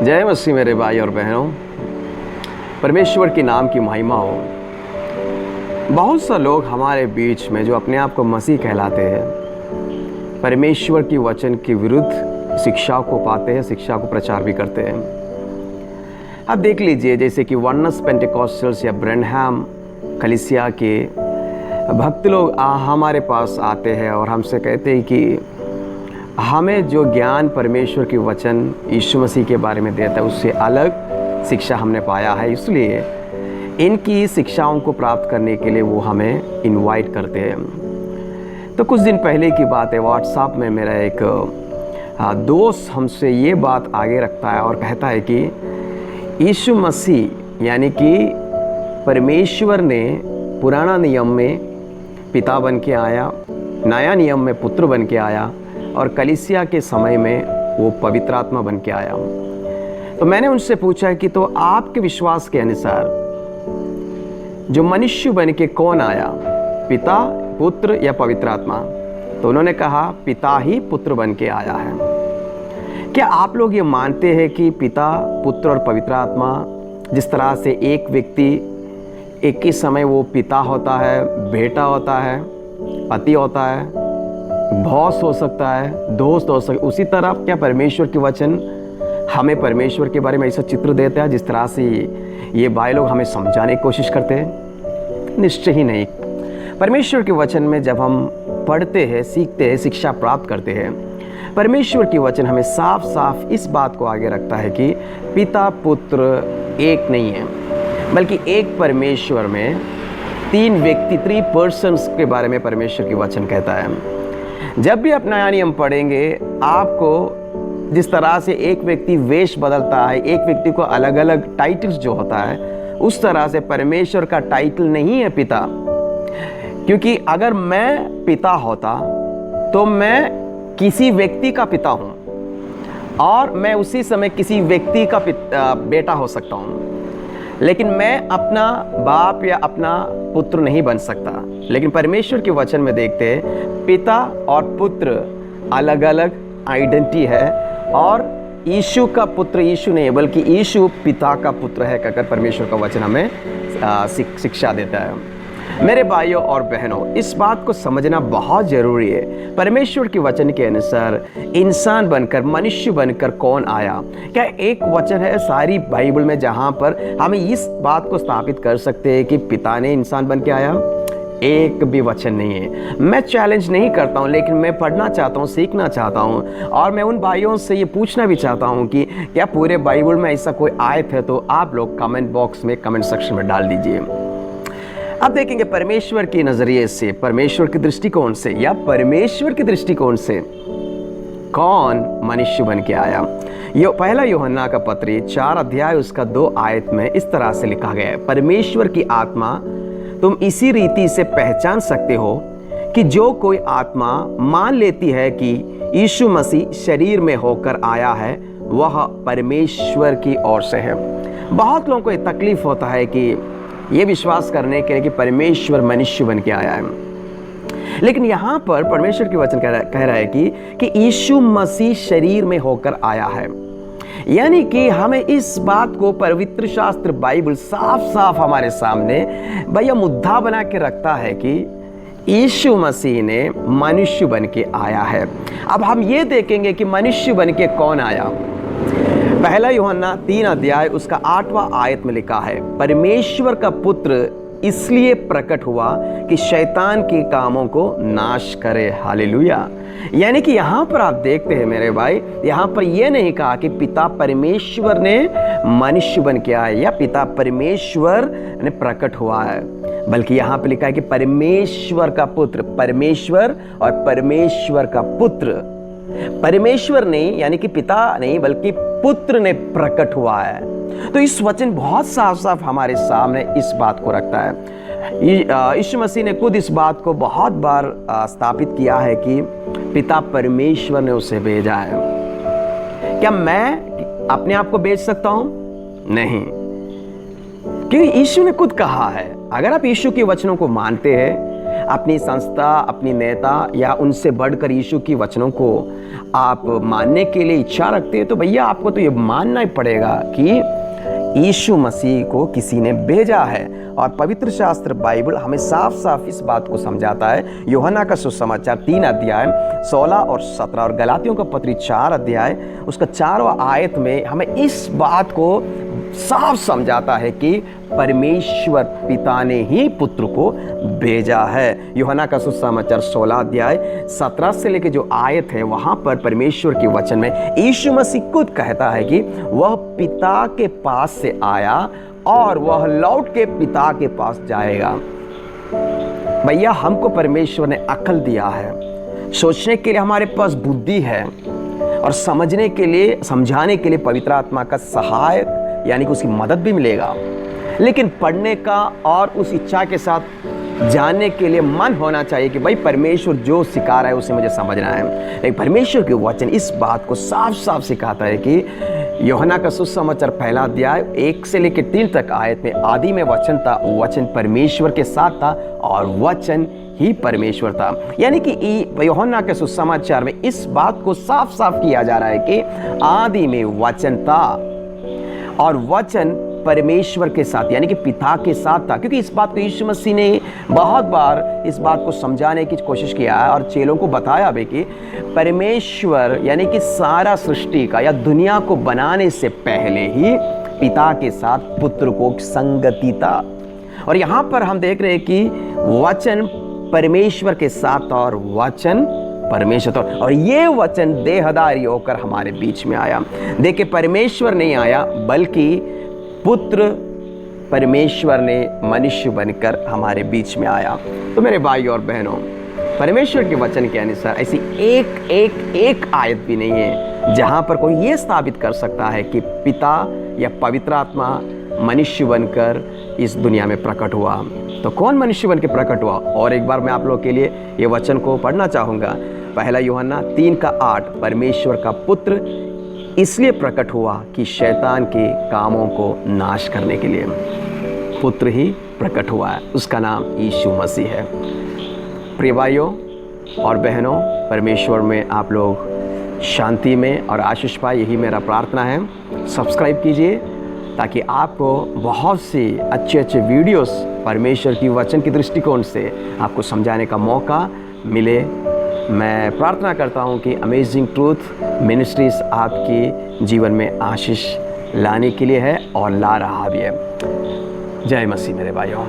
जय मसीह मेरे भाई और बहनों, परमेश्वर के नाम की महिमा हो। बहुत से लोग हमारे बीच में जो अपने आप को मसीह कहलाते हैं, परमेश्वर की वचन के विरुद्ध शिक्षा को पाते हैं, शिक्षा को प्रचार भी करते हैं। अब देख लीजिए, जैसे कि वनस पेंटेकोस्टल्स या ब्रेनहैम कलीसिया के भक्त लोग हमारे पास आते हैं और हमसे कहते हैं कि हमें जो ज्ञान परमेश्वर की वचन यीशु मसीह के बारे में देता है उससे अलग शिक्षा हमने पाया है, इसलिए इनकी शिक्षाओं को प्राप्त करने के लिए वो हमें इनवाइट करते हैं। तो कुछ दिन पहले की बात है, व्हाट्सएप में मेरा एक दोस्त हमसे ये बात आगे रखता है और कहता है कि यीशु मसीह यानी कि परमेश्वर ने पुराना नियम में पिता बन के आया, नया नियम में पुत्र बन के आया और कलीसिया के समय में वो पवित्र आत्मा बन के आया। तो मैंने उनसे पूछा कि तो आपके विश्वास के अनुसार जो मनुष्य बन के कौन आया, पिता, पुत्र या पवित्र आत्मा? तो उन्होंने कहा पिता ही पुत्र बन के आया है। क्या आप लोग ये मानते हैं कि पिता, पुत्र और पवित्र आत्मा, जिस तरह से एक व्यक्ति एक ही समय वो पिता होता है, बेटा होता है, पति होता है, बॉस हो सकता है, दोस्त हो सकता है, उसी तरह क्या परमेश्वर के वचन हमें परमेश्वर के बारे में ऐसा चित्र देता है जिस तरह से ये भाई लोग हमें समझाने की कोशिश करते हैं? निश्चय ही नहीं। परमेश्वर के वचन में जब हम पढ़ते हैं, सीखते हैं, शिक्षा प्राप्त करते हैं, परमेश्वर की वचन हमें साफ साफ इस बात को आगे रखता है कि पिता पुत्र एक नहीं है, बल्कि एक परमेश्वर में तीन व्यक्ति, 3 पर्सन्स के बारे में परमेश्वर की वचन कहता है। जब भी आप नया नियम पढ़ेंगे, आपको जिस तरह से एक व्यक्ति वेश बदलता है, एक व्यक्ति को अलग अलग टाइटल्स जो होता है, उस तरह से परमेश्वर का टाइटल नहीं है पिता। क्योंकि अगर मैं पिता होता तो मैं किसी व्यक्ति का पिता हूं और मैं उसी समय किसी व्यक्ति का बेटा हो सकता हूं, लेकिन मैं अपना बाप या अपना पुत्र नहीं बन सकता। लेकिन परमेश्वर के वचन में देखते हैं पिता और पुत्र अलग अलग आइडेंटिटी है, और यीशु का पुत्र यीशु नहीं है बल्कि यीशु पिता का पुत्र है कहकर परमेश्वर का वचन हमें शिक्षा देता है। मेरे भाइयों और बहनों, इस बात को समझना बहुत ज़रूरी है। परमेश्वर के वचन के अनुसार इंसान बनकर, मनुष्य बनकर कौन आया? क्या एक वचन है सारी बाइबल में जहाँ पर हमें इस बात को स्थापित कर सकते हैं कि पिता ने इंसान बन के आया? एक भी वचन नहीं है। मैं चैलेंज नहीं करता हूँ, लेकिन मैं पढ़ना चाहता हूँ, सीखना चाहता हूँ, और मैं उन भाइयों से ये पूछना भी चाहता हूँ कि क्या पूरे बाइबल में ऐसा कोई आयत है? तो आप लोग कमेंट बॉक्स में, कमेंट सेक्शन में डाल दीजिए। अब देखेंगे परमेश्वर के नजरिए से, परमेश्वर के दृष्टिकोण से, या परमेश्वर के दृष्टिकोण से कौन मनुष्य बन के आया। ये पहला यूहन्ना का पत्री 4 अध्याय उसका 2 आयत में इस तरह से लिखा गया है, परमेश्वर की आत्मा तुम इसी रीति से पहचान सकते हो कि जो कोई आत्मा मान लेती है कि यीशु मसीह शरीर में होकर आया है, वह परमेश्वर की ओर से है। बहुत लोगों को ये तकलीफ होता है कि ये विश्वास करने के लिए कि परमेश्वर मनुष्य बन के आया है, लेकिन यहाँ पर परमेश्वर की वचन कह रहा है कि यीशु मसीह शरीर में होकर आया है। यानी कि हमें इस बात को पवित्र शास्त्र बाइबल साफ साफ हमारे सामने भैया मुद्दा बना के रखता है कि यीशु मसीह ने मनुष्य बन के आया है। अब हम ये देखेंगे कि मनुष्य बन के कौन आया। पहला यूहन्ना 3 अध्याय उसका 8वां आयत में लिखा है, परमेश्वर का पुत्र इसलिए प्रकट हुआ कि शैतान के कामों को नाश करे। हालेलुया। यानी कि यहाँ पर आप देखते हैं मेरे भाई, यहाँ पर यह नहीं कहा कि पिता परमेश्वर ने मनुष्य बन के आया या पिता परमेश्वर ने प्रकट हुआ है, बल्कि यहाँ पर लिखा है कि परमेश्वर का पुत्र, परमेश्वर और परमेश्वर का पुत्र, परमेश्वर नहीं यानी कि पिता नहीं बल्कि पुत्र ने प्रकट हुआ है। तो इस वचन बहुत साफ साफ हमारे सामने इस बात को रखता है। यीशु मसीह ने खुद इस बात को बहुत बार स्थापित किया है कि पिता परमेश्वर ने उसे भेजा है। क्या मैं अपने आप को भेज सकता हूं? नहीं, क्योंकि यीशु ने खुद कहा है। अगर आप यीशु के वचनों को मानते हैं, अपनी संस्था, अपनी नेता या उनसे बढ़कर यीशु की वचनों को आप मानने के लिए इच्छा रखते हैं, तो भैया आपको तो ये मानना ही पड़ेगा कि यीशु मसीह को किसी ने भेजा है। और पवित्र शास्त्र बाइबल हमें साफ साफ इस बात को समझाता है। यूहन्ना का सुसमाचार 3 अध्याय 16 और 17 और गलातियों का पत्री 4 अध्याय उसका 4वां आयत में हमें इस बात को साफ समझाता है कि परमेश्वर पिता ने ही पुत्र को भेजा है। यूहन्ना का सुसमाचार 16 अध्याय 17 से लेकर जो आयत है वहां पर परमेश्वर के वचन में यीशु मसीह खुद कहता है कि वह पिता के पास से आया और वह लौट के पिता के पास जाएगा। भैया हमको परमेश्वर ने अक्ल दिया है, सोचने के लिए हमारे पास बुद्धि है और समझने के लिए, समझाने के लिए पवित्र आत्मा का सहायक यानी कि उसकी मदद भी मिलेगा। लेकिन पढ़ने का और उस इच्छा के साथ जानने के लिए मन होना चाहिए कि भाई परमेश्वर जो सिखा रहा है उसे मुझे समझना है। लेकिन परमेश्वर के वचन इस बात को साफ साफ सिखाता है कि यूहन्ना का सुसमाचार 1 अध्याय 1 से लेकर 3 तक आयत में आदि में वचन था, वचन परमेश्वर के साथ था और वचन ही परमेश्वर था। यानी कि यूहन्ना के सुसमाचार में इस बात को साफ साफ किया जा रहा है कि आदि में वचन था और वचन परमेश्वर के साथ यानी कि पिता के साथ था। क्योंकि इस बात को यीशु मसीह ने बहुत बार इस बात को समझाने की कोशिश किया है और चेलों को बताया भी कि परमेश्वर यानी कि सारा सृष्टि का या दुनिया को बनाने से पहले ही पिता के साथ पुत्र को संगति था। और यहाँ पर हम देख रहे हैं कि वचन परमेश्वर के साथ और वचन परमेश्वर था और ये वचन देहधारी होकर हमारे बीच में आया। देखिए परमेश्वर नहीं आया बल्कि पुत्र परमेश्वर ने मनुष्य बनकर हमारे बीच में आया। तो मेरे भाई और बहनों, परमेश्वर के वचन के अनुसार ऐसी एक आयत भी नहीं है जहां पर कोई ये साबित कर सकता है कि पिता या पवित्र आत्मा मनुष्य बनकर इस दुनिया में प्रकट हुआ। तो कौन मनुष्य बनकर प्रकट हुआ? और एक बार मैं आप लोगों के लिए ये वचन को पढ़ना चाहूँगा। 1 यूहन्ना 3:8 परमेश्वर का पुत्र इसलिए प्रकट हुआ कि शैतान के कामों को नाश करने के लिए पुत्र ही प्रकट हुआ है, उसका नाम यीशु मसीह है। प्रिय भाइयों और बहनों, परमेश्वर में आप लोग शांति में और आशीष पाए, यही मेरा प्रार्थना है। सब्सक्राइब कीजिए ताकि आपको बहुत से अच्छे वीडियोस परमेश्वर की वचन की दृष्टिकोण से आपको समझाने का मौका मिले। मैं प्रार्थना करता हूं कि अमेजिंग ट्रूथ मिनिस्ट्रीज आपके जीवन में आशीष लाने के लिए है और ला रहा भी है। जय मसीह मेरे भाइयों।